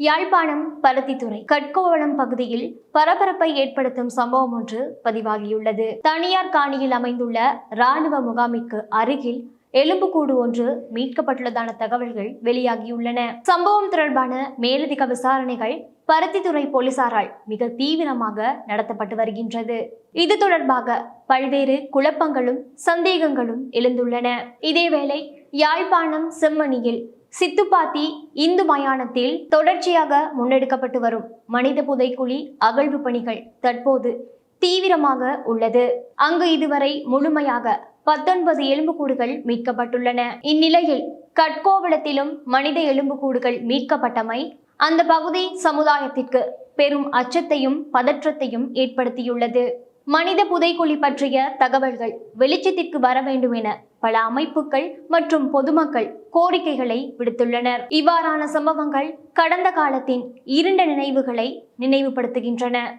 யாழ்ப்பாணம் பருத்தித்துறை கட்கோவளம் பகுதியில் பரபரப்பை ஏற்படுத்தும் சம்பவம் ஒன்று பதிவாகியுள்ளது. தனியார் காணியில் அமைந்துள்ள இராணுவ முகாமிற்கு அருகில் எலும்புக்கூடு ஒன்று மீட்கப்பட்டுள்ளதான தகவல்கள் வெளியாகியுள்ளன. சம்பவம் தொடர்பான மேலதிக விசாரணைகள் பருத்தித்துறை போலீசாரால் மிக தீவிரமாக நடத்தப்பட்டு வருகின்றது. இது தொடர்பாக பல்வேறு குழப்பங்களும் சந்தேகங்களும் எழுந்துள்ளன. இதேவேளை யாழ்ப்பாணம் செம்மணியில் சித்துப்பாத்தி இந்து மயானத்தில் தொடர்ச்சியாக முன்னெடுக்கப்பட்டு வரும் மனித புதைக்குழி அகழ்வு பணிகள் தற்போது தீவிரமாக உள்ளது. அங்கு இதுவரை முழுமையாக 19 எலும்புக்கூடுகள் மீட்கப்பட்டுள்ளன. இந்நிலையில் கட்கோவளத்திலும் மனித எலும்புக்கூடுகள் மீட்கப்பட்டமை அந்த பகுதி சமுதாயத்திற்கு பெரும் அச்சத்தையும் பதற்றத்தையும் ஏற்படுத்தியுள்ளது. மனித புதைக்குழி பற்றிய தகவல்கள் வெளிச்சத்திற்கு வர வேண்டும் என பல அமைப்புகள் மற்றும் பொதுமக்கள் கோரிக்கைகளை விடுத்துள்ளனர். இவ்வாறான சம்பவங்கள் கடந்த காலத்தின் இருண்ட நினைவுகளை நினைவுபடுத்துகின்றன.